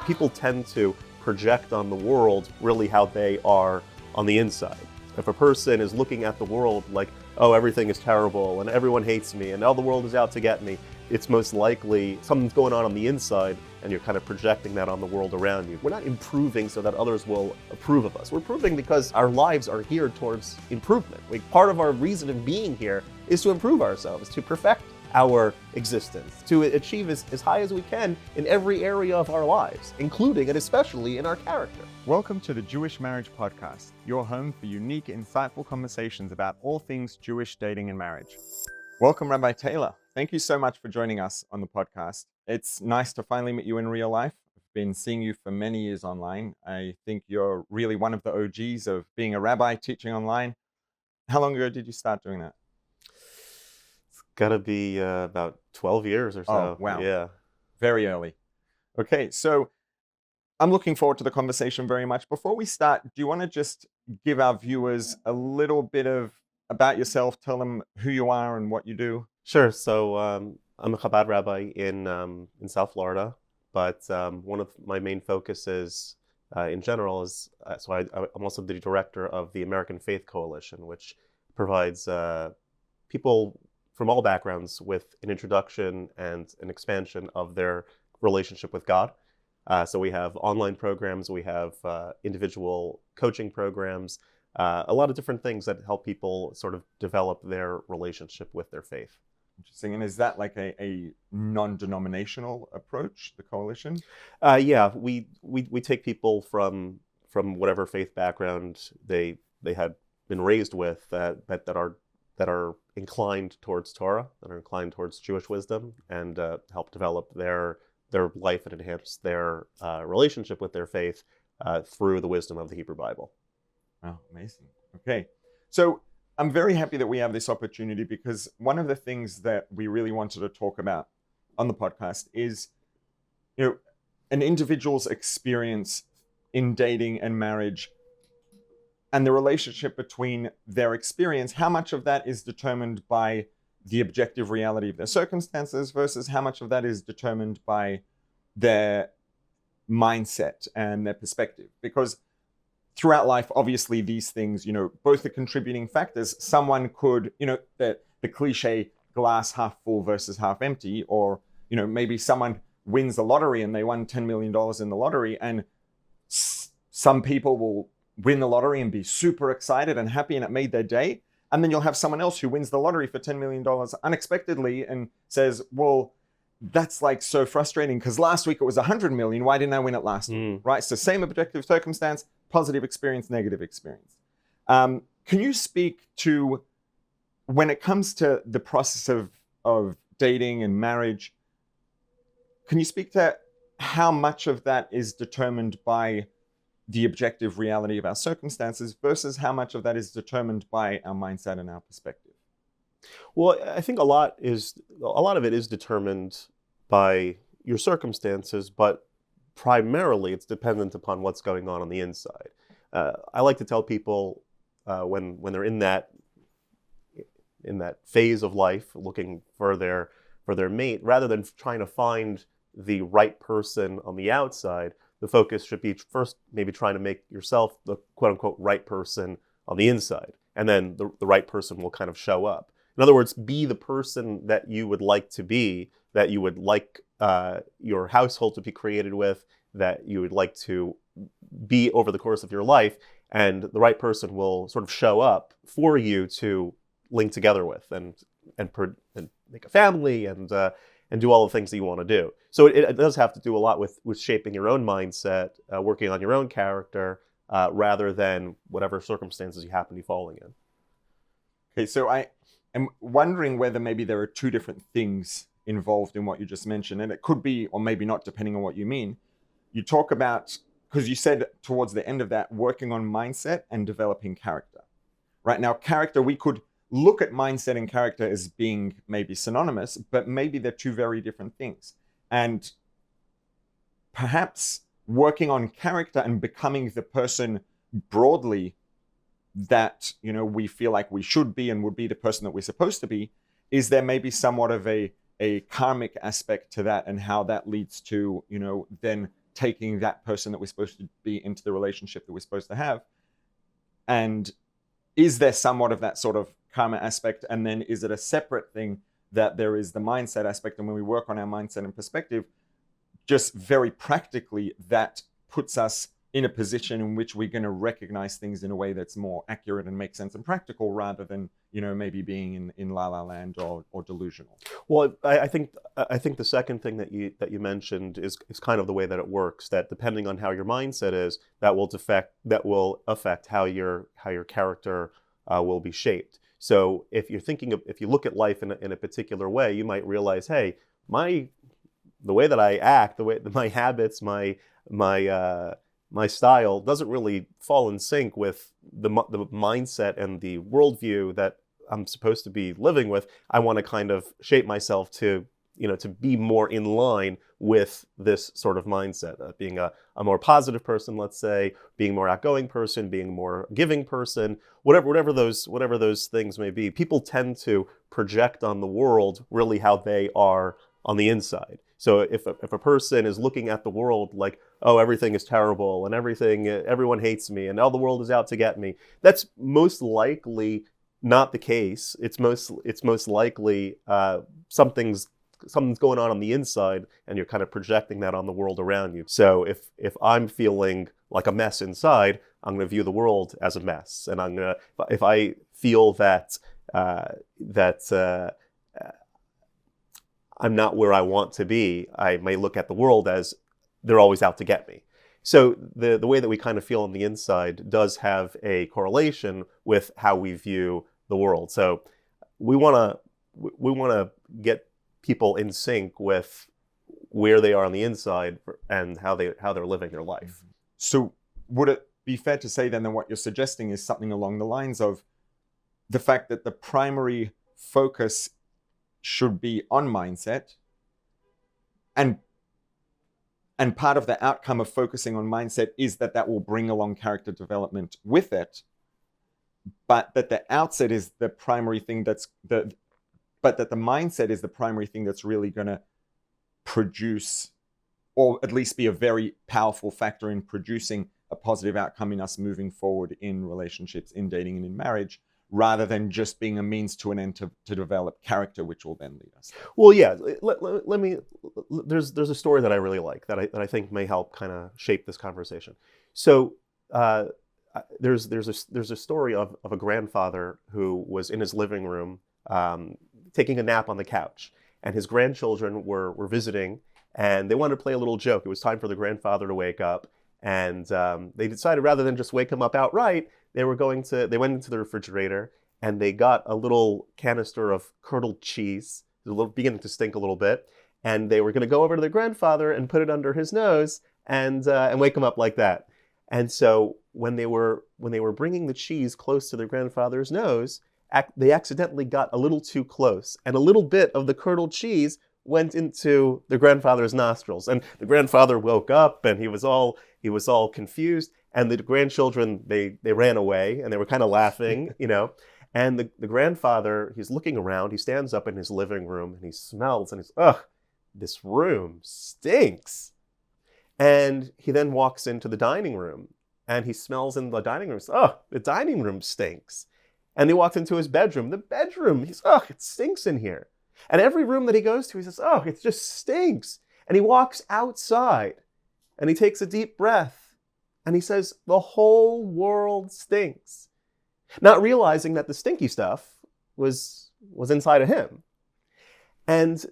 People tend to project on the world really how they are on the inside. If a person is looking at the world like, oh, everything is terrible and everyone hates me and all the world is out to get me, it's most likely something's going on the inside and you're kind of projecting that on the world around you. We're not improving so that others will approve of us. We're improving because our lives are geared towards improvement. Part of our reason of being here is to improve ourselves, to perfect our existence, to achieve as high as we can in every area of our lives, including and especially in our character. Welcome to the Jewish Marriage Podcast, your home for unique, insightful conversations about all things Jewish dating and marriage. Welcome, Rabbi Taylor. Thank you so much for joining us on the podcast. It's nice to finally meet you in real life. I've been seeing you for many years online. I think you're really one of the OGs of being a rabbi teaching online. How long ago did you start doing that? Gotta be about 12 years or so. Oh, wow. Yeah. Very early. Okay, so I'm looking forward to the conversation very much. Before we start, do you want to just give our viewers a little bit about yourself? Tell them who you are and what you do. Sure. So I'm a Chabad rabbi in South Florida, but one of my main focuses in general is, I'm also the director of the American Faith Coalition, which provides people from all backgrounds with an introduction and an expansion of their relationship with God. So we have online programs, we have individual coaching programs, a lot of different things that help people sort of develop their relationship with their faith. Interesting. And is that like a non-denominational approach, the coalition? Yeah, we take people from whatever faith background they had been raised with that are inclined towards Torah, that are inclined towards Jewish wisdom, and help develop their life and enhance their relationship with their faith through the wisdom of the Hebrew Bible. Oh, amazing. Okay. So I'm very happy that we have this opportunity, because one of the things that we really wanted to talk about on the podcast is, an individual's experience in dating and marriage, and the relationship between their experience. How much of that is determined by the objective reality of their circumstances versus how much of that is determined by their mindset and their perspective? Because throughout life, obviously, these things, both the contributing factors. Someone could, the cliche glass half full versus half empty, or, maybe someone wins the lottery and they won $10 million in the lottery, and some people will win the lottery and be super excited and happy and it made their day. And then you'll have someone else who wins the lottery for $10 million unexpectedly and says, well, that's like so frustrating because last week it was 100 million. Why didn't I win it last week? Right? So same objective circumstance, positive experience, negative experience. Can you speak to, when it comes to the process of dating and marriage, can you speak to how much of that is determined by the objective reality of our circumstances versus how much of that is determined by our mindset and our perspective? Well, I think a lot of it is determined by your circumstances, but primarily it's dependent upon what's going on the inside. I like to tell people when they're in that phase of life, looking for their mate, rather than trying to find the right person on the outside, the focus should be first maybe trying to make yourself the quote-unquote right person on the inside. And then the right person will kind of show up. In other words, be the person that you would like to be, that you would like your household to be created with, that you would like to be over the course of your life. And the right person will sort of show up for you to link together with and make a family and do all the things that you want to do. So it does have to do a lot with shaping your own mindset, working on your own character, rather than whatever circumstances you happen to be falling in. Okay, so I am wondering whether maybe there are two different things involved in what you just mentioned, and it could be, or maybe not, depending on what you mean. You talk about, because you said towards the end of that, working on mindset and developing character. Right now, character, we could look at mindset and character as being maybe synonymous, but maybe they're two very different things. And perhaps working on character and becoming the person broadly that, we feel like we should be and would be the person that we're supposed to be, is there maybe somewhat of a a karmic aspect to that, and how that leads to, then taking that person that we're supposed to be into the relationship that we're supposed to have. And is there somewhat of that sort of karma aspect? And then is it a separate thing that there is the mindset aspect? And when we work on our mindset and perspective, just very practically, that puts us in a position in which we're going to recognize things in a way that's more accurate and makes sense and practical, rather than, maybe being in la la land or delusional. Well, I think the second thing that you mentioned is kind of the way that it works. That depending on how your mindset is, that will affect how your character will be shaped. So if you look at life in a particular way, you might realize, hey, the way that I act, my habits, my style doesn't really fall in sync with the mindset and the worldview that I'm supposed to be living with. I want to kind of shape myself to be more in line with this sort of mindset, being a more positive person, let's say, being more outgoing person, being more giving person, whatever those things may be. People tend to project on the world really how they are on the inside. So if a person is looking at the world like, oh, everything is terrible and everyone hates me and all the world is out to get me, that's most likely not the case. It's most likely something's going on the inside, and you're kind of projecting that on the world around you. So if I'm feeling like a mess inside, I'm going to view the world as a mess, and if I feel that I'm not where I want to be, I may look at the world as they're always out to get me. So the way that we kind of feel on the inside does have a correlation with how we view the world. So we want to get people in sync with where they are on the inside and how they're living their life. So would it be fair to say then that what you're suggesting is something along the lines of the fact that the primary focus should be on mindset, and part of the outcome of focusing on mindset is that will bring along character development with it, but that the outset is the primary thing but that the mindset is the primary thing that's really going to produce, or at least be a very powerful factor in producing a positive outcome in us moving forward in relationships, in dating and in marriage, rather than just being a means to an end to develop character, which will then lead us. Well, yeah. Let me. There's a story that I really like that I think may help kind of shape this conversation. So there's a story of a grandfather who was in his living room taking a nap on the couch, and his grandchildren were visiting, and they wanted to play a little joke. It was time for the grandfather to wake up, and they decided rather than just wake him up outright, they went into the refrigerator and they got a little canister of curdled cheese. It was beginning to stink a little bit, and they were going to go over to their grandfather and put it under his nose and wake him up like that. And so when they were bringing the cheese close to their grandfather's nose, they accidentally got a little too close, and a little bit of the curdled cheese went into the grandfather's nostrils, and the grandfather woke up and he was all confused, and the grandchildren they ran away and they were kind of laughing, and the grandfather, he's looking around, he stands up in his living room and he smells and he's, ugh, this room stinks. And he then walks into the dining room and he smells in the dining room, oh, the dining room stinks. And he walks into his bedroom, he's, oh, it stinks in here. And every room that he goes to, he says, oh, it just stinks. And he walks outside and he takes a deep breath and he says, the whole world stinks. Not realizing that the stinky stuff was inside of him. And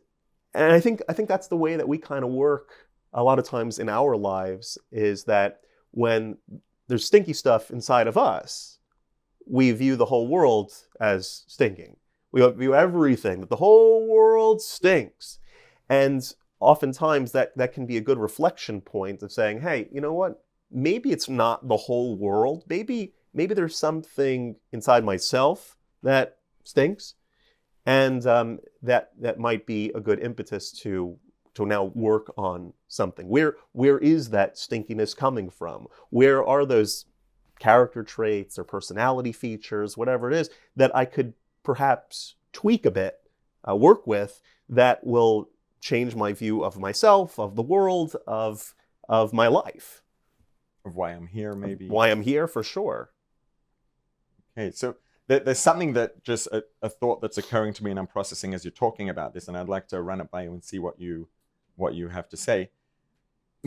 I think that's the way that we kind of work a lot of times in our lives, is that when there's stinky stuff inside of us, we view the whole world as stinking. We view everything, that the whole world stinks. And oftentimes that can be a good reflection point of saying, hey, you know what? Maybe it's not the whole world. Maybe there's something inside myself that stinks. And that might be a good impetus to now work on something. Where is that stinkiness coming from? Where are those character traits or personality features, whatever it is, that I could perhaps tweak a bit, work with, that will change my view of myself, of the world, of my life. Of why I'm here, maybe. Why I'm here, for sure. Okay, so there's something that just a thought that's occurring to me, and I'm processing as you're talking about this, and I'd like to run it by you and see what you have to say.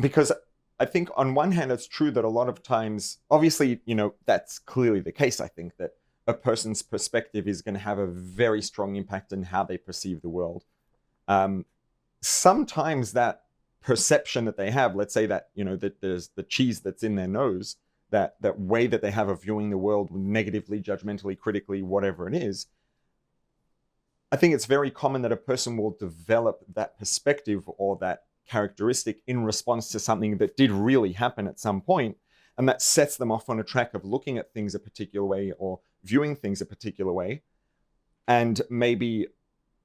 Because I think on one hand, it's true that a lot of times, obviously, that's clearly the case. I think that a person's perspective is going to have a very strong impact on how they perceive the world. Sometimes that perception that they have, let's say that, that there's the cheese that's in their nose, that way that they have of viewing the world negatively, judgmentally, critically, whatever it is, I think it's very common that a person will develop that perspective or that characteristic in response to something that did really happen at some point, and that sets them off on a track of looking at things a particular way or viewing things a particular way. And maybe,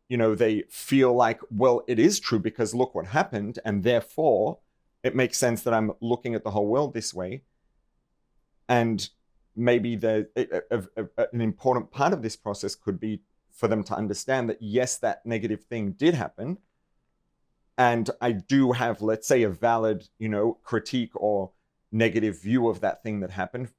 they feel like, well, it is true because look what happened, and therefore it makes sense that I'm looking at the whole world this way. And maybe an important part of this process could be for them to understand that, yes, that negative thing did happen, and I do have, let's say, a valid, critique or negative view of that thing that happened,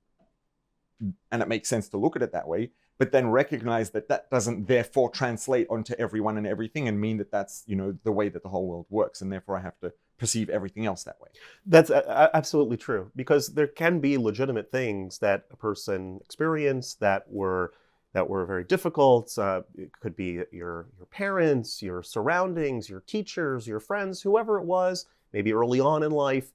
and it makes sense to look at it that way, but then recognize that that doesn't therefore translate onto everyone and everything and mean that that's, the way that the whole world works, and therefore I have to perceive everything else that way. That's absolutely true, because there can be legitimate things that a person experienced that were very difficult. It could be your parents, your surroundings, your teachers, your friends, whoever it was, maybe early on in life,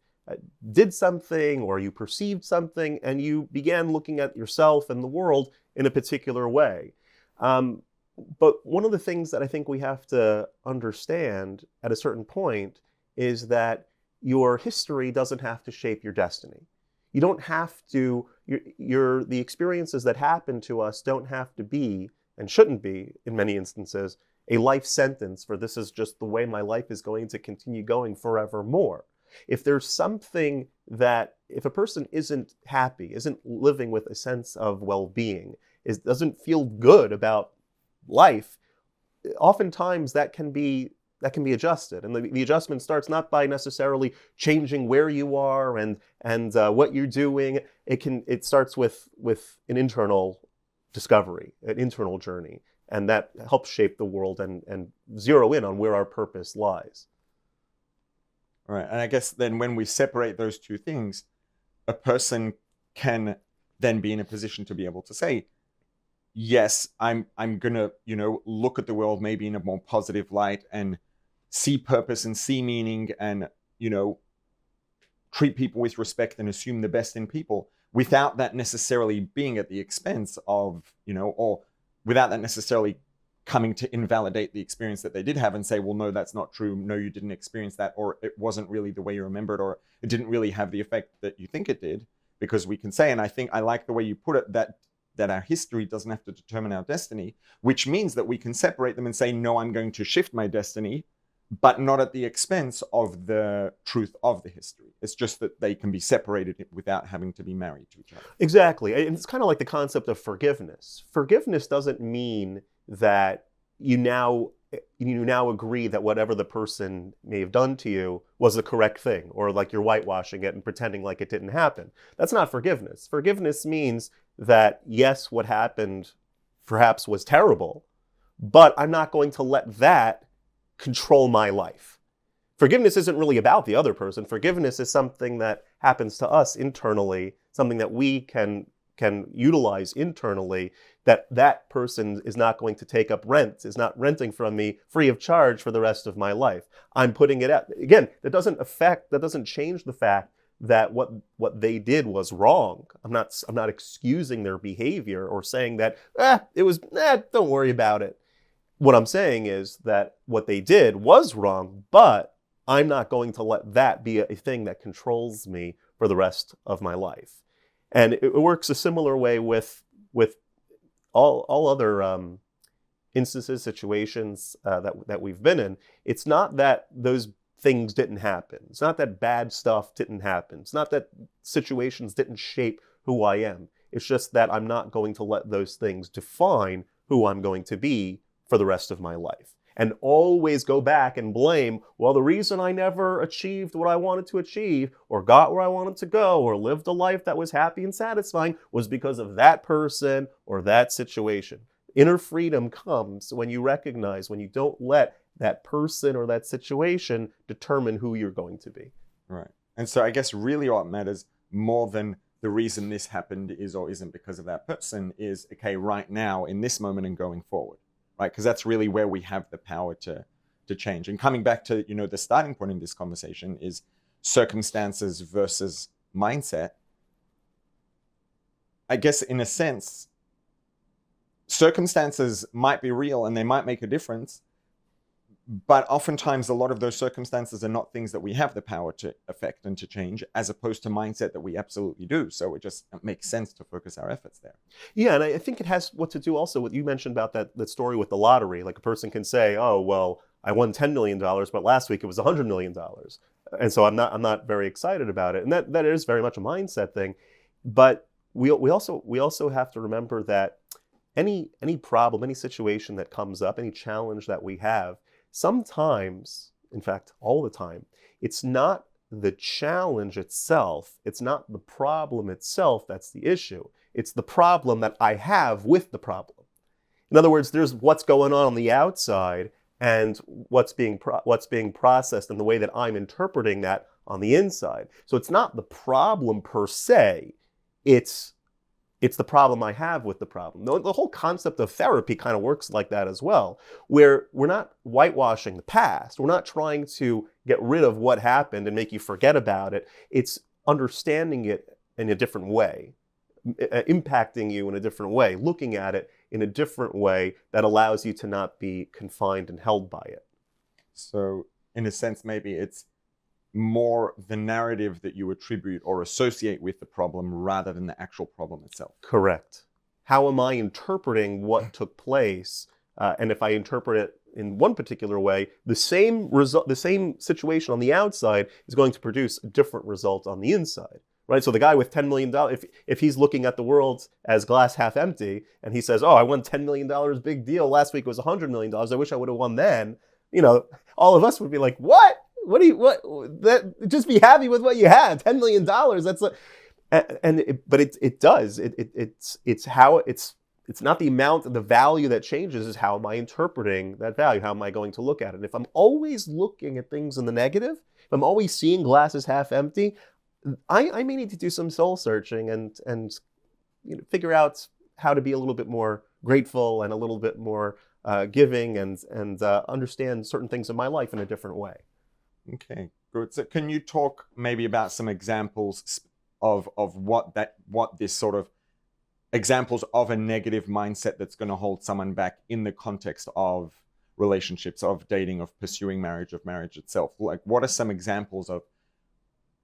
did something, or you perceived something, and you began looking at yourself and the world in a particular way. But one of the things that I think we have to understand at a certain point is that your history doesn't have to shape your destiny. You don't have to, the experiences that happen to us don't have to be, and shouldn't be in many instances, a life sentence for this is just the way my life is going to continue going forevermore. If there's something that, if a person isn't happy, isn't living with a sense of well-being, doesn't feel good about life, oftentimes that can be adjusted. And the adjustment starts not by necessarily changing where you are and what you're doing. It starts with an internal discovery, an internal journey, and that helps shape the world and zero in on where our purpose lies. All right, and I guess then when we separate those two things, a person can then be in a position to be able to say, yes, I'm gonna, look at the world maybe in a more positive light and see purpose and see meaning and, treat people with respect and assume the best in people without that necessarily being at the expense of, or without that necessarily coming to invalidate the experience that they did have and say, well, no, that's not true. No, you didn't experience that, or it wasn't really the way you remembered, or it didn't really have the effect that you think it did. Because we can say, and I think I like the way you put it, that our history doesn't have to determine our destiny, which means that we can separate them and say, no, I'm going to shift my destiny, but not at the expense of the truth of the history. It's just that they can be separated without having to be married to each other. Exactly. And it's kind of like the concept of forgiveness. Forgiveness doesn't mean that you now agree that whatever the person may have done to you was the correct thing, or like you're whitewashing it and pretending like it didn't happen. That's not forgiveness. Forgiveness means that, yes, what happened perhaps was terrible, but I'm not going to let that control my life. Forgiveness isn't really about the other person. Forgiveness is something that happens to us internally, something that we can utilize internally, that person is not going to take up rent, is not renting from me free of charge for the rest of my life. I'm putting it out. Again, that doesn't change the fact that what they did was wrong. I'm not excusing their behavior or saying that, don't worry about it. What I'm saying is that what they did was wrong, but I'm not going to let that be a thing that controls me for the rest of my life. And it works a similar way with all other instances, situations that we've been in. It's not that those things didn't happen. It's not that bad stuff didn't happen. It's not that situations didn't shape who I am. It's just that I'm not going to let those things define who I'm going to be for the rest of my life. and always go back and blame, well, the reason I never achieved what I wanted to achieve or got where I wanted to go or lived a life that was happy and satisfying was because of that person or that situation. Inner freedom comes when you recognize, when you don't let that person or that situation determine who you're going to be. Right. And so I guess really what matters more than the reason this happened is or isn't because of that person is, okay, right now in this moment and going forward, right? Because that's really where we have the power to change. And coming back to, the starting point in this conversation is circumstances versus mindset. I guess in a sense, circumstances might be real and they might make a difference, but oftentimes a lot of those circumstances are not things that we have the power to affect and to change, as opposed to mindset that we absolutely do. So it makes sense to focus our efforts there. Yeah, and I think it has what to do also with, you mentioned about that story with the lottery. Like a person can say, oh, well, I won $10 million, but last week it was $100 million. And so I'm not very excited about it. And that is very much a mindset thing. But we also have to remember that any problem, any situation that comes up, any challenge that we have, sometimes, in fact, all the time, it's not the challenge itself, it's not the problem itself that's the issue. It's the problem that I have with the problem. In other words, there's what's going on the outside and what's being processed and the way that I'm interpreting that on the inside. So it's not the problem per se, it's the problem I have with the problem. The whole concept of therapy kind of works like that as well, where we're not whitewashing the past. We're not trying to get rid of what happened and make you forget about it. It's understanding it in a different way, impacting you in a different way, looking at it in a different way that allows you to not be confined and held by it. So in a sense, maybe it's more the narrative that you attribute or associate with the problem rather than the actual problem itself. Correct. How am I interpreting what took place? And if I interpret it in one particular way, the same result, the same situation on the outside is going to produce a different result on the inside, right? So the guy with $10 million, if he's looking at the world as glass half empty, and he says, "Oh, I won $10 million, big deal. Last week it was $100 million. I wish I would have won then." All of us would be like, "What? Just be happy with what you have. $10 million. That's it's not the amount, the value that changes, is how am I interpreting that value? How am I going to look at it? If I'm always looking at things in the negative, if I'm always seeing glasses half empty, I may need to do some soul searching and figure out how to be a little bit more grateful and a little bit more giving and understand certain things in my life in a different way. Okay, good. So can you talk maybe about some examples of what this sort of examples of a negative mindset that's going to hold someone back in the context of relationships, of dating, of pursuing marriage, of marriage itself? Like, what are some examples of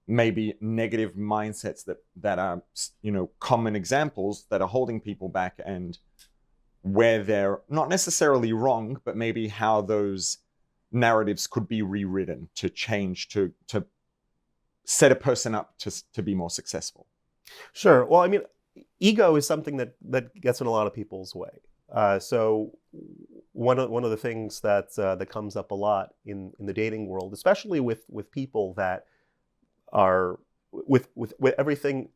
maybe negative mindsets that are, common examples that are holding people back, and where they're not necessarily wrong, but maybe how those narratives could be rewritten to change, to set a person up to be more successful? Sure. Well, I mean, ego is something that gets in a lot of people's way. So one of the things that comes up a lot in the dating world, especially with people that are with everything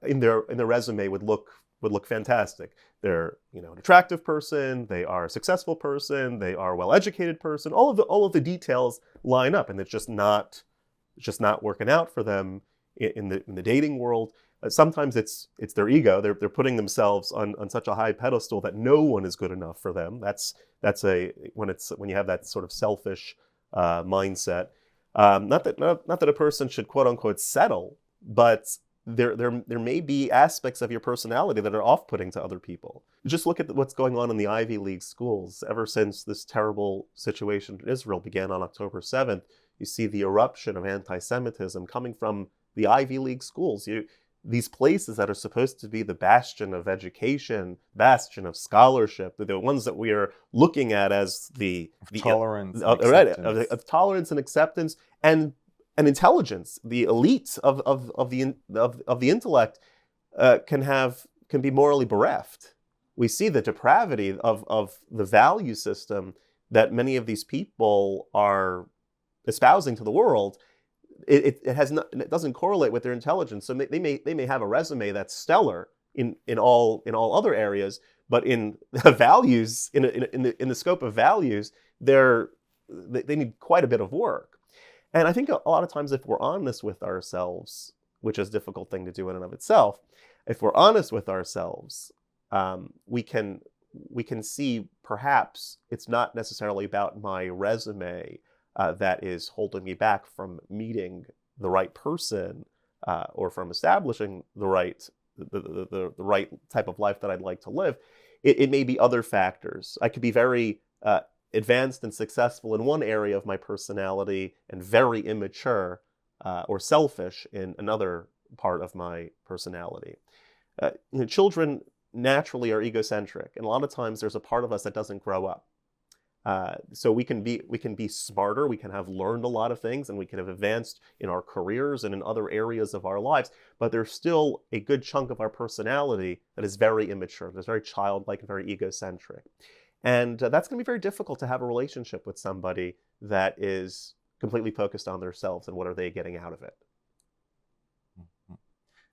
in their resume would look fantastic. They're an attractive person, they are a successful person, they are a well-educated person. All of the details line up, and it's just not working out for them in the dating world. Sometimes it's their ego. They're putting themselves on such a high pedestal that no one is good enough for them. That's when you have that sort of selfish mindset. Not that a person should quote unquote settle, but there may be aspects of your personality that are off-putting to other people. Just look at what's going on in the Ivy League schools. Ever since this terrible situation in Israel began on October 7th, you see the eruption of anti-Semitism coming from the Ivy League schools. These places that are supposed to be the bastion of education, bastion of scholarship, the ones that we are looking at as the tolerance, of tolerance and acceptance and intelligence, the elite of the intellect can be morally bereft. We see the depravity of the value system that many of these people are espousing to the world, it doesn't correlate with their intelligence. So they may have a resume that's stellar in all other areas, but in values, in the scope of values, they need quite a bit of work. And I think a lot of times, if we're honest with ourselves, which is a difficult thing to do in and of itself, if we're honest with ourselves, we can see perhaps it's not necessarily about my resume that is holding me back from meeting the right person or from establishing the right type of life that I'd like to live. It may be other factors. I could be very advanced and successful in one area of my personality and very immature or selfish in another part of my personality. Children naturally are egocentric, and a lot of times there's a part of us that doesn't grow up. So we can be smarter, we can have learned a lot of things, and we can have advanced in our careers and in other areas of our lives, but there's still a good chunk of our personality that is very immature, that's very childlike and very egocentric. And that's going to be very difficult to have a relationship with somebody that is completely focused on themselves and what are they getting out of it.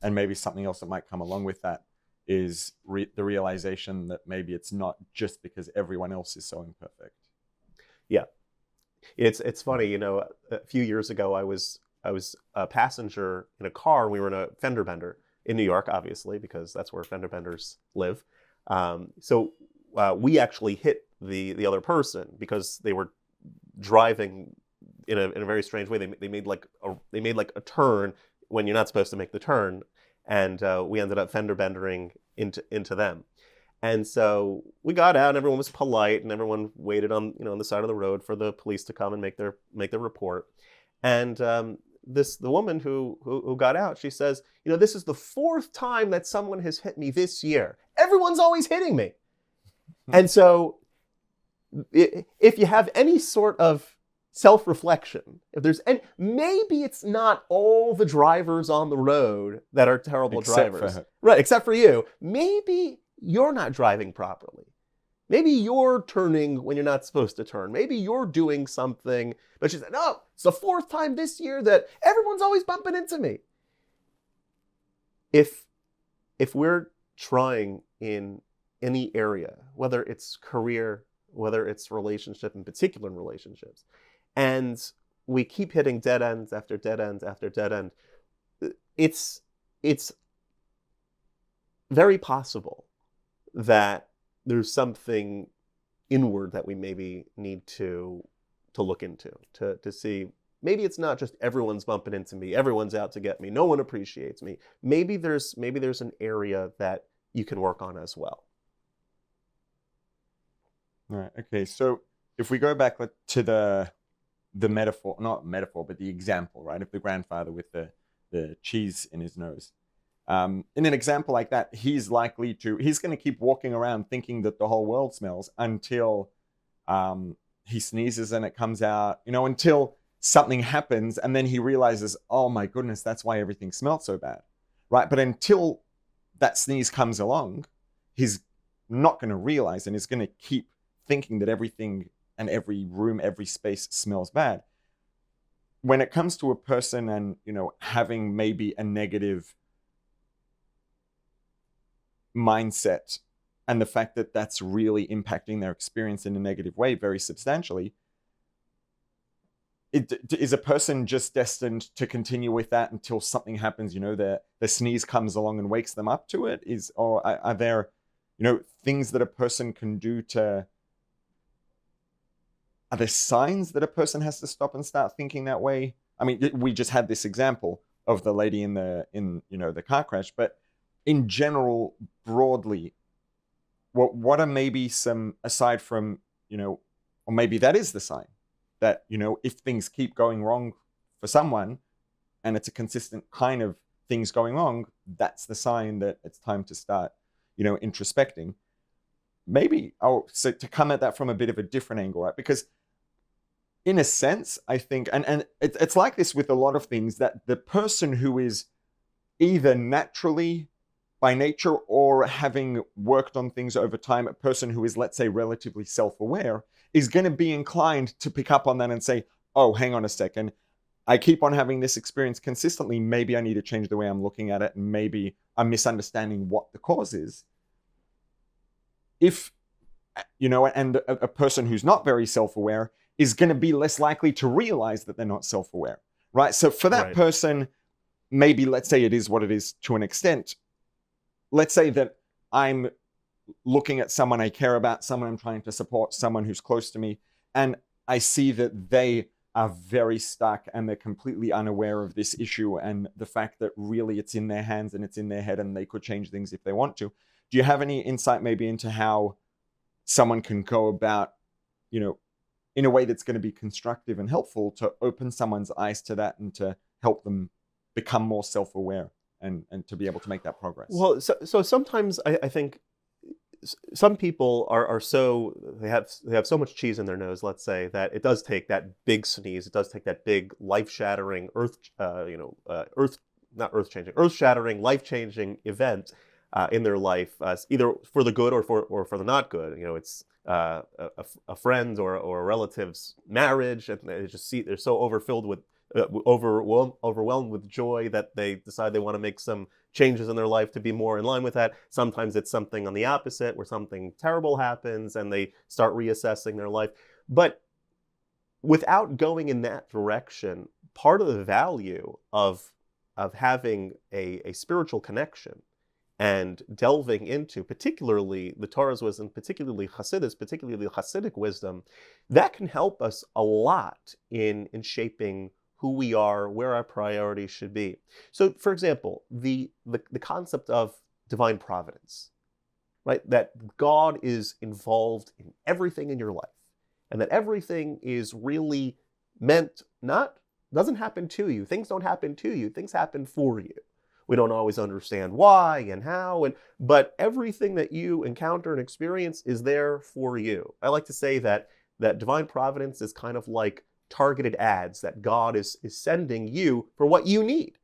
And maybe something else that might come along with that is the realization that maybe it's not just because everyone else is so imperfect. Yeah, it's funny. A few years ago, I was a passenger in a car. We were in a fender bender in New York, obviously, because that's where fender benders live. So we actually hit the other person because they were driving in a very strange way. They made like a turn when you're not supposed to make the turn, and we ended up fender bendering into them. And so we got out, and everyone was polite, and everyone waited on the side of the road for the police to come and make their report. And the woman who got out, she says, this is the 4th time that someone has hit me this year. Everyone's always hitting me. And so if you have any sort of self-reflection, if there's any, maybe it's not all the drivers on the road that are terrible drivers. Right, except for you. Maybe you're not driving properly. Maybe you're turning when you're not supposed to turn. Maybe you're doing something, but she said, no, it's the 4th time this year that everyone's always bumping into me. If we're trying in any area, whether it's career, whether it's relationship, in particular in relationships, and we keep hitting dead ends after dead ends after dead end, it's very possible that there's something inward that we maybe need to look into, to see, maybe it's not just everyone's bumping into me, everyone's out to get me, no one appreciates me. Maybe there's an area that you can work on as well. All right. Okay. So if we go back to the metaphor, not metaphor, but the example, right, of the grandfather with the cheese in his nose. In an example like that, he's going to keep walking around thinking that the whole world smells until he sneezes and it comes out, until something happens, and then he realizes, oh my goodness, that's why everything smelled so bad, right? But until that sneeze comes along, he's not going to realize, and he's going to keep thinking that everything and every room, every space smells bad. When it comes to a person and, having maybe a negative mindset, and the fact that that's really impacting their experience in a negative way very substantially, is a person just destined to continue with that until something happens, the sneeze comes along and wakes them up to it? Or are there, things that a person can do are there signs that a person has to stop and start thinking that way? I mean, we just had this example of the lady in the car crash, but in general, broadly, what are maybe some, aside from, or maybe that is the sign that, if things keep going wrong for someone and it's a consistent kind of things going wrong, that's the sign that it's time to start, introspecting. Maybe, so to come at that from a bit of a different angle, right? Because in a sense, I think, and it's like this with a lot of things, that the person who is either naturally, by nature, or having worked on things over time, a person who is, let's say, relatively self-aware, is going to be inclined to pick up on that and say, oh, hang on a second. I keep on having this experience consistently. Maybe I need to change the way I'm looking at it, and maybe I'm misunderstanding what the cause is. If, and a person who's not very self-aware is going to be less likely to realize that they're not self-aware, right? So for that person, maybe let's say it is what it is to an extent. Let's say that I'm looking at someone I care about, someone I'm trying to support, someone who's close to me, and I see that they are very stuck and they're completely unaware of this issue and the fact that really it's in their hands and it's in their head and they could change things if they want to. Do you have any insight maybe into how someone can go about, in a way that's going to be constructive and helpful to open someone's eyes to that and to help them become more self-aware and to be able to make that progress? Well, so sometimes I think some people are so, they have so much cheese in their nose, let's say, that it does take that big sneeze, it does take that big life-shattering, earth-shattering, life-changing event in their life, either for the good or for the not good. It's a friend or a relative's marriage, and they're so overfilled with overwhelmed with joy that they decide they want to make some changes in their life to be more in line with that. Sometimes it's something on the opposite, where something terrible happens and they start reassessing their life. But without going in that direction, part of the value of having a spiritual connection and delving into particularly the Torah's wisdom, particularly Hasidic wisdom, that can help us a lot in shaping who we are, where our priorities should be. So, for example, the concept of divine providence, right? That God is involved in everything in your life, and that everything is really doesn't happen to you. Things don't happen to you. Things happen for you. We don't always understand why and how, but everything that you encounter and experience is there for you. I like to say that divine providence is kind of like targeted ads that God is sending you for what you need.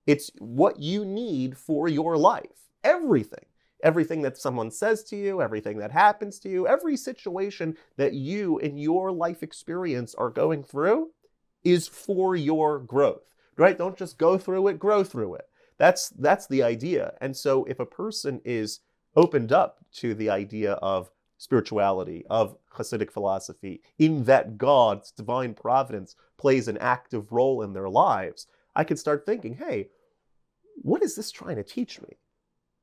It's what you need for your life. Everything that someone says to you, everything that happens to you, every situation that you in your life experience are going through is for your growth, right? Don't just go through it, grow through it. That's the idea. And so if a person is opened up to the idea of spirituality, of Hasidic philosophy, in that God's divine providence plays an active role in their lives, I can start thinking, hey, what is this trying to teach me?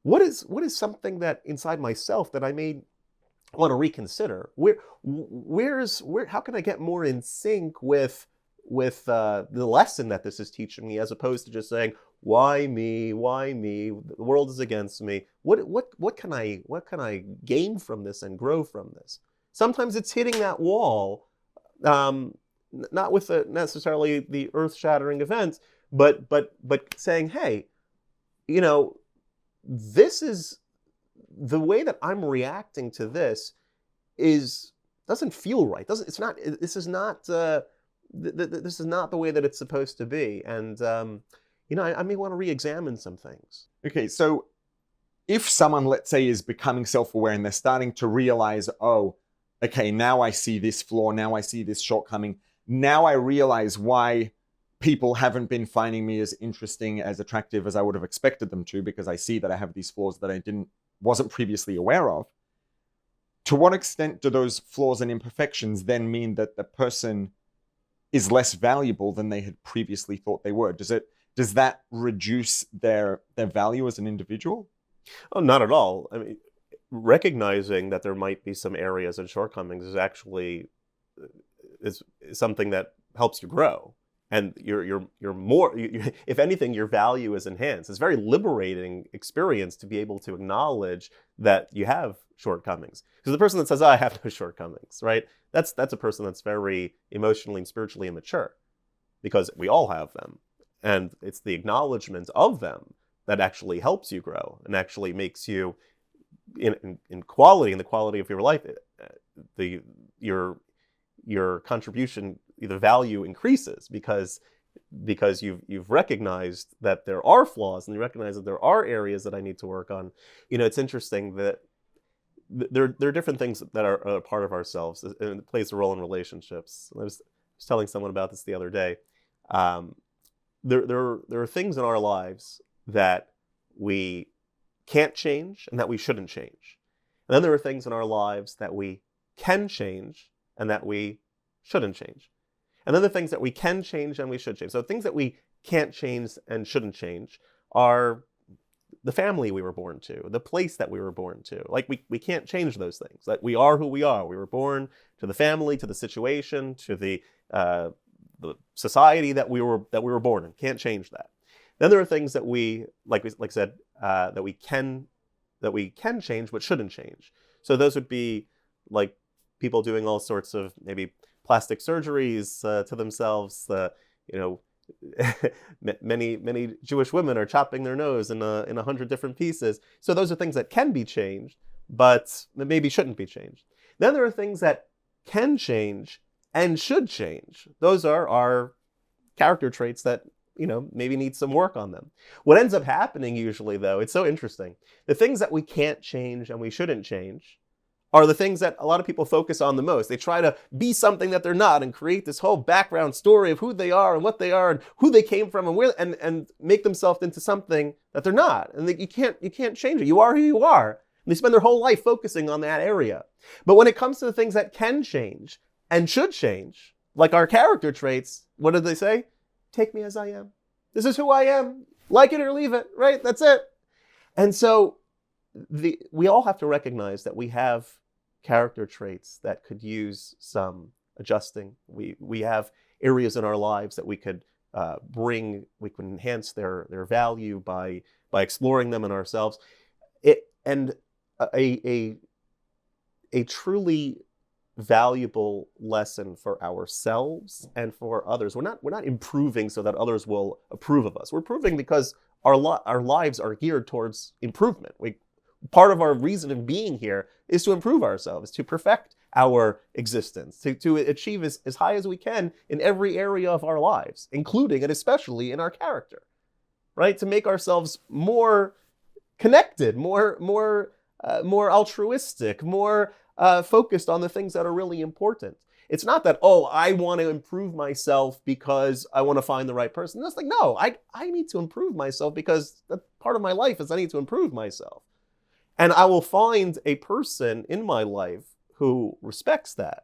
What is something that inside myself that I may want to reconsider? How can I get more in sync with the lesson that this is teaching me, as opposed to just saying, why me? Why me? The world is against me. What can I gain from this and grow from this? Sometimes it's hitting that wall, not with necessarily the earth-shattering event, but saying, hey, this is the way that I'm reacting to this doesn't feel right. This is not the way that it's supposed to be, and I may want to re-examine some things. Okay, so if someone, let's say, is becoming self-aware and they're starting to realize, oh, okay, now I see this flaw, now I see this shortcoming, now I realize why people haven't been finding me as interesting, as attractive as I would have expected them to, because I see that I have these flaws that I wasn't previously aware of. To what extent do those flaws and imperfections then mean that the person is less valuable than they had previously thought they were? Does that reduce their value as an individual? Oh, not at all. I mean, recognizing that there might be some areas and shortcomings is actually is something that helps you grow, and you're more. If anything, your value is enhanced. It's a very liberating experience to be able to acknowledge that you have shortcomings. Because the person that says, "I have no shortcomings," right? That's a person that's very emotionally and spiritually immature, because we all have them. And it's the acknowledgement of them that actually helps you grow and actually makes you, in the quality of your life, your contribution, the value increases because you've recognized that there are flaws and you recognize that there are areas that I need to work on. It's interesting that there are different things that are a part of ourselves, and it plays a role in relationships. I was telling someone about this the other day. Um, there are things in our lives that we can't change and that we shouldn't change. And then there are things in our lives that we can change and that we shouldn't change. And then the things that we can change and we should change. So things that we can't change and shouldn't change are the family we were born to, the place that we were born to. Like we can't change those things. Like we are who we are. We were born to the family, to the situation, to the society that we were born in. Can't change that. Then there are things that we said that we can change but shouldn't change. So those would be like people doing all sorts of maybe plastic surgeries to themselves. Many Jewish women are chopping their nose in 100 different pieces. So those are things that can be changed, but that maybe shouldn't be changed. Then there are things that can change and should change. Those are our character traits that, maybe need some work on them. What ends up happening usually, though, it's so interesting. The things that we can't change and we shouldn't change are the things that a lot of people focus on the most. They try to be something that they're not and create this whole background story of who they are and what they are and who they came from and where, and make themselves into something that they're not. And you can't change it. You are who you are. And they spend their whole life focusing on that area. But when it comes to the things that can change and should change, like our character traits, what did they say? Take me as I am. This is who I am. Like it or leave it, right? That's it. And so we all have to recognize that we have character traits that could use some adjusting. We have areas in our lives that we could we can enhance their value by exploring them in ourselves. And a truly valuable lesson for ourselves and for others. We're not improving so that others will approve of us. We're improving because our lives are geared towards improvement. Part of our reason of being here is to improve ourselves, to perfect our existence, to achieve as high as we can in every area of our lives, including and especially in our character, right? To make ourselves more connected, more altruistic, more focused on the things that are really important. It's not that, I want to improve myself because I want to find the right person. That's like, no, I need to improve myself because that part of my life is I need to improve myself. And I will find a person in my life who respects that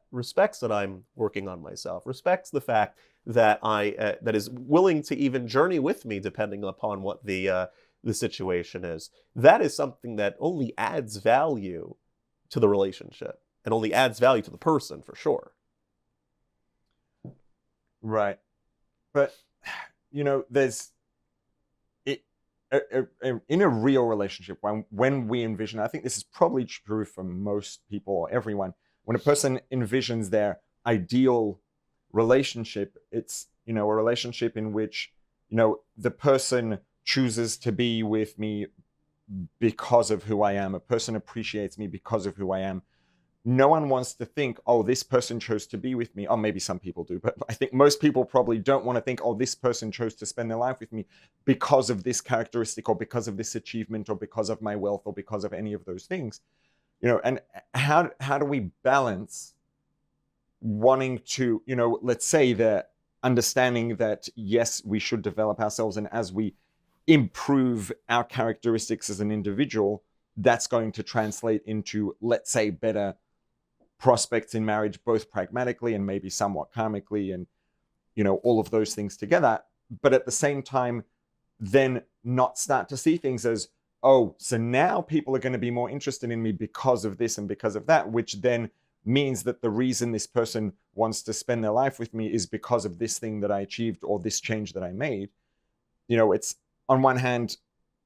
I'm working on myself, respects the fact that that is willing to even journey with me depending upon what the situation is. That is something that only adds value to the relationship and only adds value to the person, for sure. Right. But, there's in a real relationship, when we envision, I think this is probably true for most people or everyone, when a person envisions their ideal relationship, it's, a relationship in which, the person chooses to be with me because of who I am. A person appreciates me because of who I am. No one wants to think, this person chose to be with me. Maybe some people do, but I think most people probably don't want to think, this person chose to spend their life with me because of this characteristic or because of this achievement or because of my wealth or because of any of those things. And how do we balance wanting to, let's say the understanding that, yes, we should develop ourselves, and as we improve our characteristics as an individual, that's going to translate into, let's say, better prospects in marriage, both pragmatically and maybe somewhat karmically, and all of those things together. But at the same time, then not start to see things as, so now people are going to be more interested in me because of this and because of that, which then means that the reason this person wants to spend their life with me is because of this thing that I achieved or this change that I made. It's, on one hand,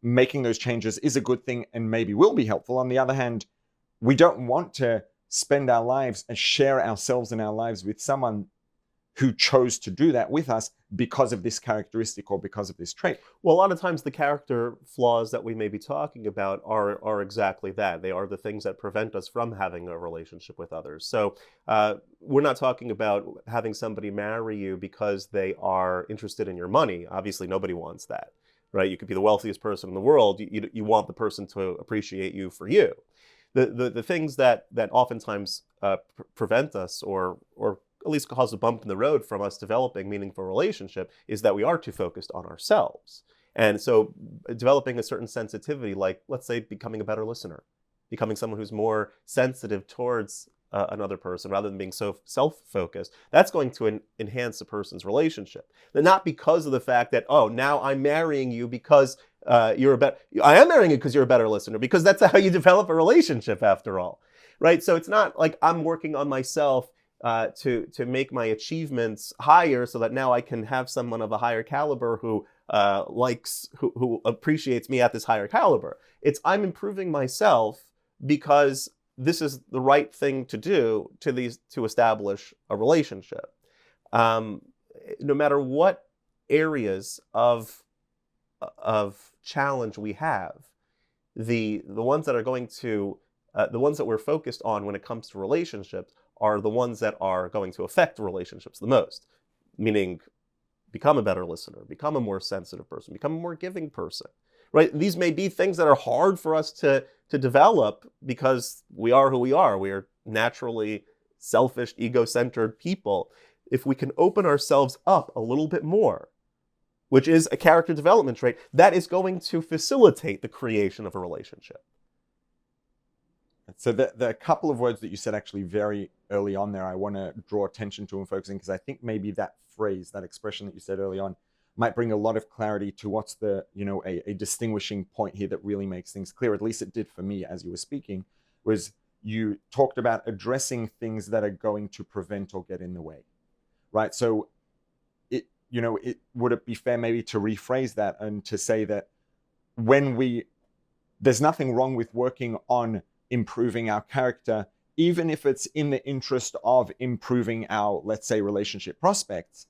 making those changes is a good thing and maybe will be helpful. On the other hand, we don't want to spend our lives and share ourselves and our lives with someone who chose to do that with us because of this characteristic or because of this trait. Well, a lot of times the character flaws that we may be talking about are exactly that. They are the things that prevent us from having a relationship with others. So we're not talking about having somebody marry you because they are interested in your money. Obviously, nobody wants that, right? You could be the wealthiest person in the world. You want the person to appreciate you for you. The things that oftentimes prevent us, or at least cause a bump in the road from us developing meaningful relationship, is that we are too focused on ourselves. And so developing a certain sensitivity, like let's say becoming a better listener, becoming someone who's more sensitive towards another person rather than being so self-focused, that's going to enhance a person's relationship. And not because of the fact that, oh, now I'm marrying you because I am marrying you because you're a better listener, because that's how you develop a relationship after all, right? So it's not like I'm working on myself to make my achievements higher so that now I can have someone of a higher caliber who who appreciates me at this higher caliber. It's I'm improving myself because this is the right thing to do to establish a relationship. No matter what areas of challenge we have, the ones that are going to the ones that we're focused on when it comes to relationships are the ones that are going to affect relationships the most. Meaning, become a better listener, become a more sensitive person, become a more giving person. Right? These may be things that are hard for us to develop because we are who we are. We are naturally selfish, ego-centered people. If we can open ourselves up a little bit more, which is a character development trait, that is going to facilitate the creation of a relationship. So the couple of words that you said actually very early on there, I want to draw attention to and focus in, because I think maybe that phrase, that expression that you said early on, might bring a lot of clarity to what's the, a distinguishing point here that really makes things clear. At least it did for me as you were speaking, was you talked about addressing things that are going to prevent or get in the way, right? So would it be fair maybe to rephrase that and to say that there's nothing wrong with working on improving our character, even if it's in the interest of improving our, let's say, relationship prospects.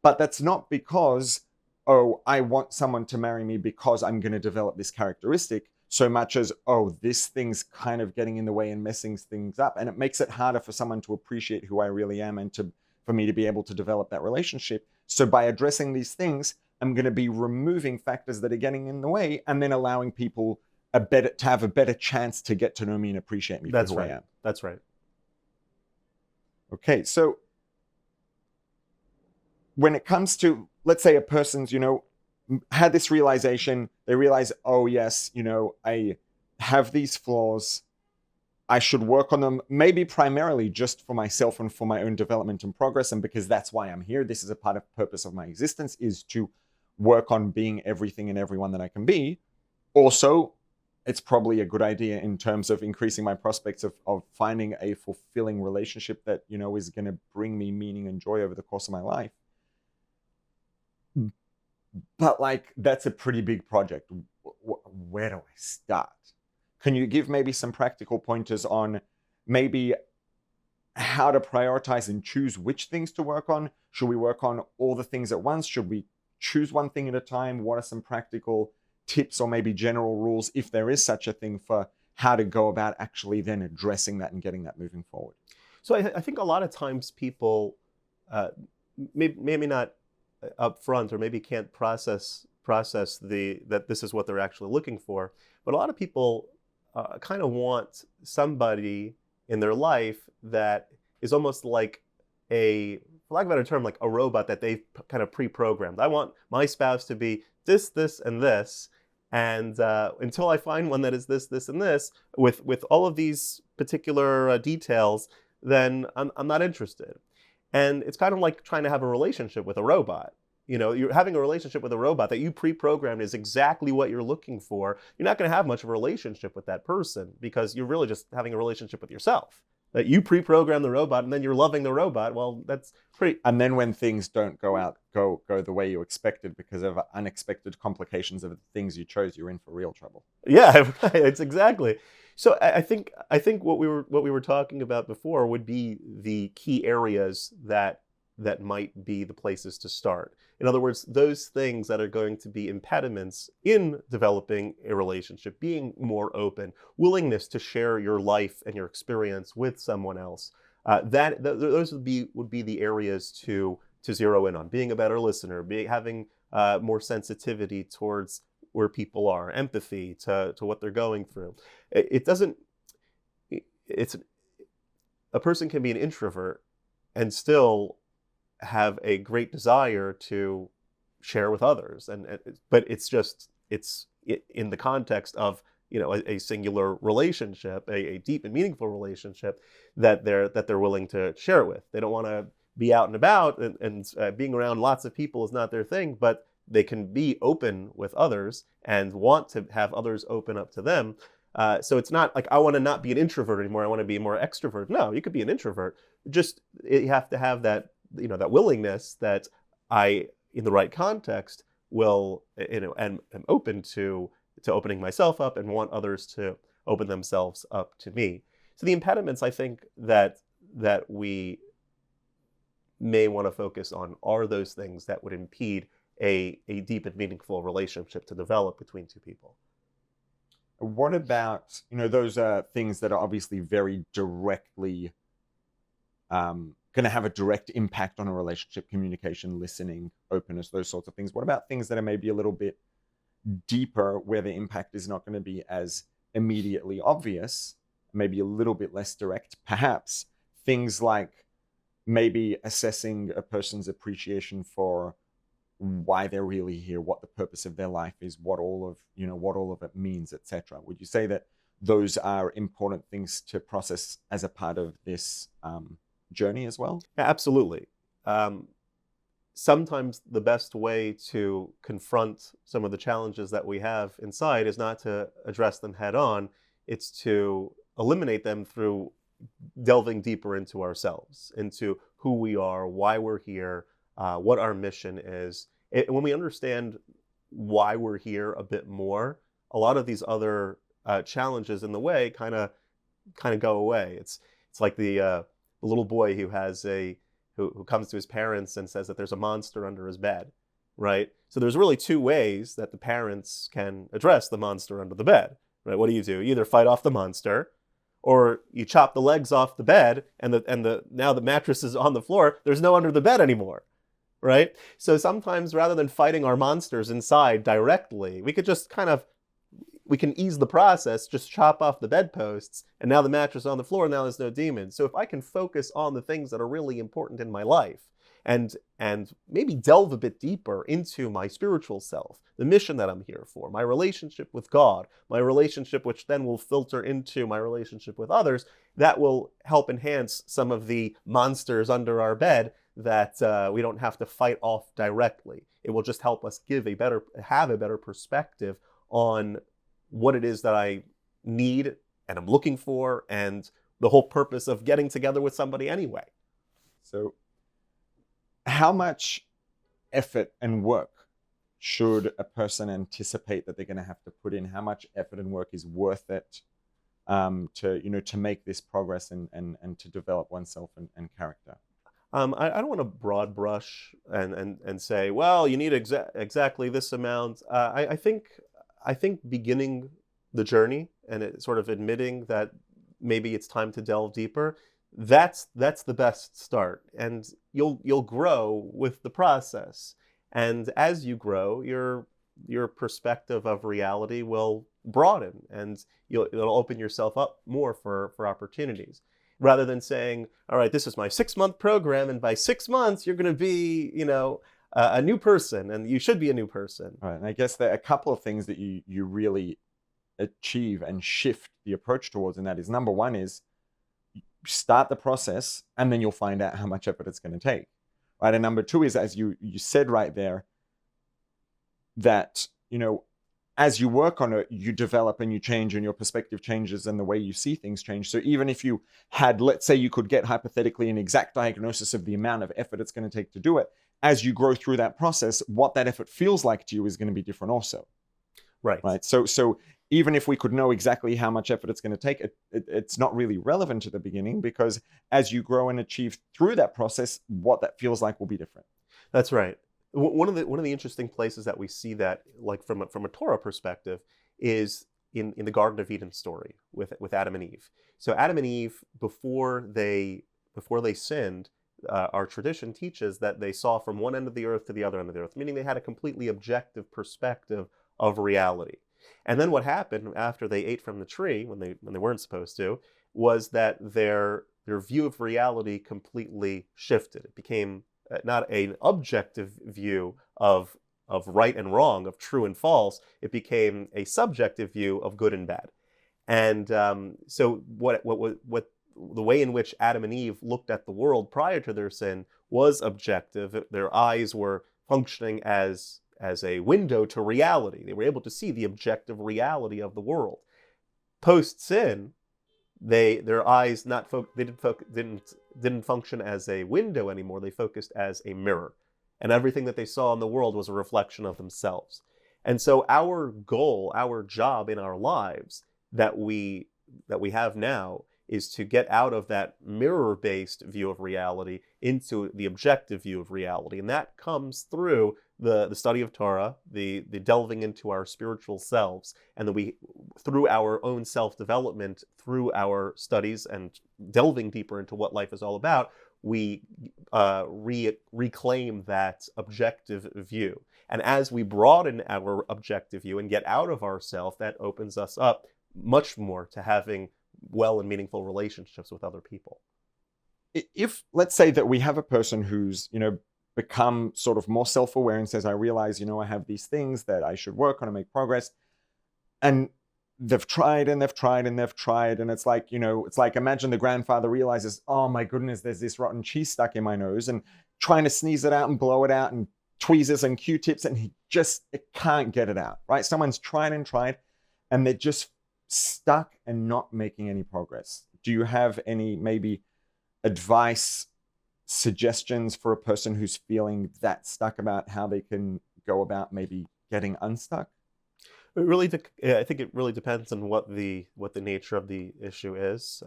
But that's not because, oh, I want someone to marry me because I'm going to develop this characteristic, so much as, oh, this thing's kind of getting in the way and messing things up. And it makes it harder for someone to appreciate who I really am and for me to be able to develop that relationship. So by addressing these things, I'm going to be removing factors that are getting in the way and then allowing people to have a better chance to get to know me and appreciate me for who I am. That's right. Okay, so when it comes to, let's say a person's, had this realization, they realize, oh yes, I have these flaws, I should work on them, maybe primarily just for myself and for my own development and progress, and because that's why I'm here. This is a part of purpose of my existence, is to work on being everything and everyone that I can be. Also, it's probably a good idea in terms of increasing my prospects of finding a fulfilling relationship that, is going to bring me meaning and joy over the course of my life. But that's a pretty big project. Where do I start? Can you give maybe some practical pointers on maybe how to prioritize and choose which things to work on? Should we work on all the things at once? Should we choose one thing at a time? What are some practical tips or maybe general rules, if there is such a thing, for how to go about actually then addressing that and getting that moving forward? So I think a lot of times people maybe not up front, or maybe can't process that this is what they're actually looking for. But a lot of people kind of want somebody in their life that is almost like for lack of a better term, like a robot that they've kind of pre-programmed. I want my spouse to be this, and this. And until I find one that is this, and this, with all of these particular details, then I'm not interested. And it's kind of like trying to have a relationship with a robot. You're having a relationship with a robot that you pre-programmed is exactly what you're looking for. You're not going to have much of a relationship with that person, because you're really just having a relationship with yourself. That you pre-program the robot and then you're loving the robot. Well, that's pretty. And then when things don't go the way you expected because of unexpected complications of the things you chose, you're in for real trouble. Yeah, right. It's exactly. So I think what we were talking about before would be the key areas that might be the places to start. In other words, those things that are going to be impediments in developing a relationship, being more open, willingness to share your life and your experience with someone else. Those would be the areas to zero in on. Being a better listener, having more sensitivity towards where people are, empathy to what they're going through. It doesn't. it's a person can be an introvert and still have a great desire to share with others, but it's in the context of a singular relationship, a deep and meaningful relationship that they're willing to share it with. They don't want to be out and about, and being around lots of people is not their thing, but they can be open with others and want to have others open up to them. So it's not like I want to not be an introvert anymore, I want to be more extrovert. No, you could be an introvert. Just you have to have that that willingness that I, in the right context, will and am open to opening myself up and want others to open themselves up to me. So the impediments I think that we may want to focus on are those things that would impede a deep and meaningful relationship to develop between two people. What about, those are things that are obviously very directly going to have a direct impact on a relationship: communication, listening, openness, those sorts of things. What about things that are maybe a little bit deeper, where the impact is not going to be as immediately obvious, maybe a little bit less direct? Perhaps things like maybe assessing a person's appreciation for why they're really here, what the purpose of their life is, what all of it means, etc. Would you say that those are important things to process as a part of this journey as well? Yeah, absolutely. Sometimes the best way to confront some of the challenges that we have inside is not to address them head on. It's to eliminate them through delving deeper into ourselves, into who we are, why we're here, what our mission is. When we understand why we're here a bit more, a lot of these other challenges in the way kind of go away. It's like the little boy who comes to his parents and says that there's a monster under his bed, right? So there's really two ways that the parents can address the monster under the bed, right? What do? You either fight off the monster, or you chop the legs off the bed, and now the mattress is on the floor. There's no under the bed anymore, right? So sometimes rather than fighting our monsters inside directly, we could just we can ease the process, just chop off the bedposts, and now the mattress is on the floor, and now there's no demon. So if I can focus on the things that are really important in my life, and maybe delve a bit deeper into my spiritual self, the mission that I'm here for, my relationship with God, my relationship which then will filter into my relationship with others, that will help enhance some of the monsters under our bed that we don't have to fight off directly. It will just help us have a better perspective on what it is that I need and I'm looking for, and the whole purpose of getting together with somebody anyway. So how much effort and work should a person anticipate that they're going to have to put in? How much effort and work is worth it to make this progress and to develop oneself and character? I don't want to broad brush and say, well, you need exactly this amount. I think beginning the journey and sort of admitting that maybe it's time to delve deeper, that's the best start. And you'll grow with the process. And as you grow, your perspective of reality will broaden, and it'll open yourself up more for opportunities. Rather than saying, all right, this is my 6-month program, and by 6 months you're going to be, a new person, and you should be a new person. All right, and I guess there are a couple of things that you really achieve and shift the approach towards, and that is, number one is start the process, and then you'll find out how much effort it's going to take, right? And number two is, as you said right there, that as you work on it, you develop and you change, and your perspective changes, and the way you see things change. So even if you had, let's say, you could get hypothetically an exact diagnosis of the amount of effort it's going to take to do it, as you grow through that process, what that effort feels like to you is going to be different also. Right. So even if we could know exactly how much effort it's going to take, it's not really relevant at the beginning, because as you grow and achieve through that process, what that feels like will be different. That's right. One of the interesting places that we see that, like from a Torah perspective, is in the Garden of Eden story with Adam and Eve. So Adam and Eve, before they sinned, our tradition teaches that they saw from one end of the earth to the other end of the earth, meaning they had a completely objective perspective of reality. And then what happened after they ate from the tree, when they weren't supposed to, was that their view of reality completely shifted. It became not an objective view of right and wrong, of true and false. It became a subjective view of good and bad. And so what the way in which Adam and Eve looked at the world prior to their sin was objective. Their eyes were functioning as a window to reality. They were able to see the objective reality of the world. Post sin, their eyes didn't function as a window anymore. They focused as a mirror, and everything that they saw in the world was a reflection of themselves. And so our goal, our job in our lives that we have now is to get out of that mirror-based view of reality into the objective view of reality. And that comes through the study of Torah, the delving into our spiritual selves, and through our own self-development, through our studies and delving deeper into what life is all about, we reclaim that objective view. And as we broaden our objective view and get out of ourself, that opens us up much more to having well and meaningful relationships with other people. If, let's say that we have a person who's, become sort of more self-aware and says, I realize, I have these things that I should work on and make progress. And they've tried and they've tried and they've tried. And it's like, it's like, imagine the grandfather realizes, oh my goodness, there's this rotten cheese stuck in my nose, and trying to sneeze it out and blow it out and tweezers and Q-tips, and it can't get it out, right? Someone's tried and tried and they're just stuck and not making any progress. Do you have any maybe advice, suggestions for a person who's feeling that stuck about how they can go about maybe getting unstuck? I think it really depends on what the nature of the issue is.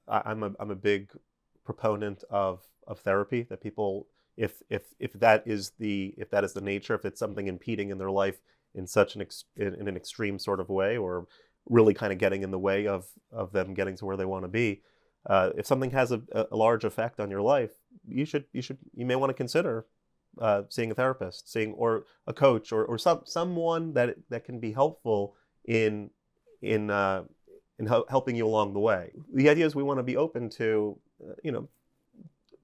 I'm a big proponent of therapy. That people, if that is the nature, if it's something impeding in their life in such in an extreme sort of way, or really kind of getting in the way of them getting to where they want to be. If something has a large effect on your life, you may want to consider seeing a therapist, or a coach, or someone that can be helpful in helping you along the way. The idea is we want to be open to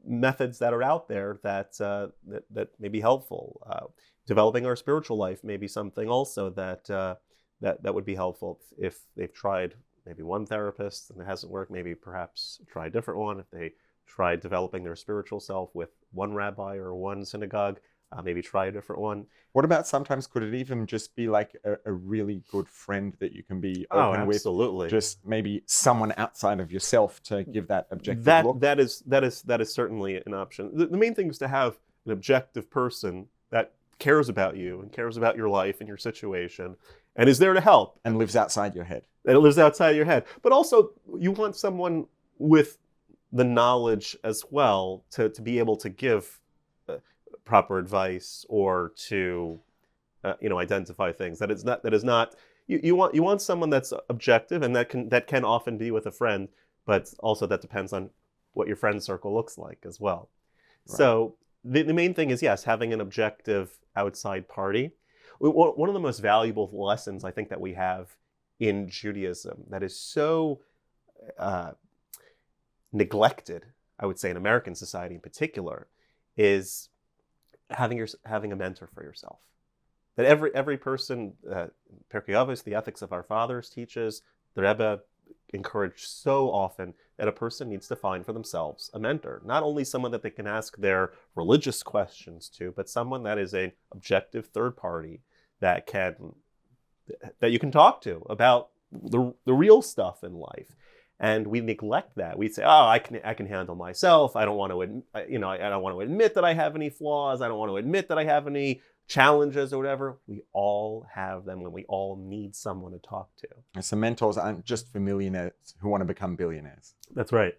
methods that are out there that may be helpful. Developing our spiritual life may be something also that would be helpful. If they've tried maybe one therapist and it hasn't worked, maybe perhaps try a different one. If they tried developing their spiritual self with one rabbi or one synagogue, maybe try a different one. What about sometimes could it even just be like a really good friend that you can be open with? Absolutely. Just maybe someone outside of yourself to give that objective look? That is certainly an option. The main thing is to have an objective person that cares about you and cares about your life and your situation and is there to help. And lives outside your head. And it lives outside your head. But also, you want someone with the knowledge as well to be able to give proper advice, or to identify things. That is not. You want someone that's objective, and that can often be with a friend, but also that depends on what your friend circle looks like as well. Right. So the main thing is, yes, having an objective outside party. One of the most valuable lessons I think that we have in Judaism that is so neglected, I would say, in American society in particular, is having a mentor for yourself. That every person, Pirkei Avos, the ethics of our fathers, teaches, the Rebbe encouraged so often that a person needs to find for themselves a mentor. Not only someone that they can ask their religious questions to, but someone that is an objective third party that you can talk to about the real stuff in life. And we neglect that. We say, "Oh, I can handle myself. I don't want to I don't want to admit that I have any flaws. I don't want to admit that I have any challenges or whatever." We all have them, and we all need someone to talk to. And so mentors aren't just for millionaires who want to become billionaires. That's right.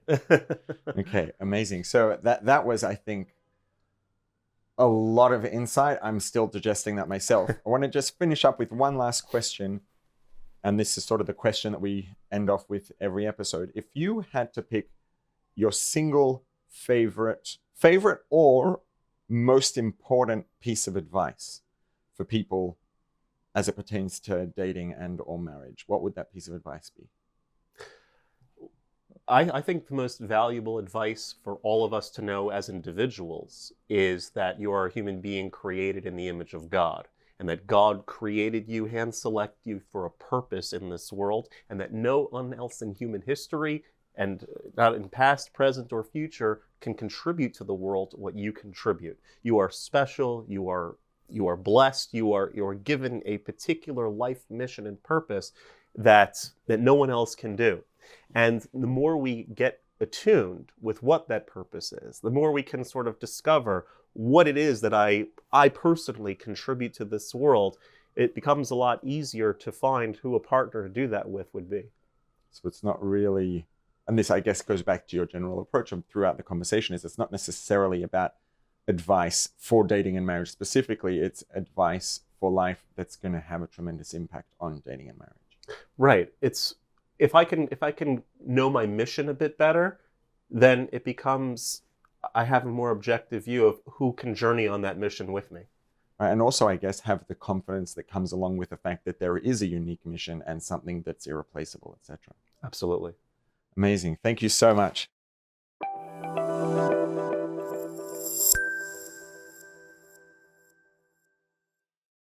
Okay, amazing. So that was, I think, a lot of insight. I'm still digesting that myself. I want to just finish up with one last question. And this is sort of the question that we end off with every episode. If you had to pick your single favorite or most important piece of advice for people as it pertains to dating and or marriage, what would that piece of advice be? I think the most valuable advice for all of us to know as individuals is that you are a human being created in the image of God, and that God created you, hand select you for a purpose in this world, and that no one else in human history, and not in past, present, or future, can contribute to the world what you contribute. You are special, you are blessed, you are given a particular life mission and purpose that no one else can do. And the more we get attuned with what that purpose is, the more we can sort of discover what it is that I personally contribute to this world, it becomes a lot easier to find who a partner to do that with would be. So it's not really, and this I guess goes back to your general approach throughout the conversation, is it's not necessarily about advice for dating and marriage specifically, it's advice for life that's going to have a tremendous impact on dating and marriage. Right. It's if I can know my mission a bit better, then it becomes, I have a more objective view of who can journey on that mission with me. Right, and also, I guess, have the confidence that comes along with the fact that there is a unique mission and something that's irreplaceable, etc. Absolutely. Amazing. Thank you so much.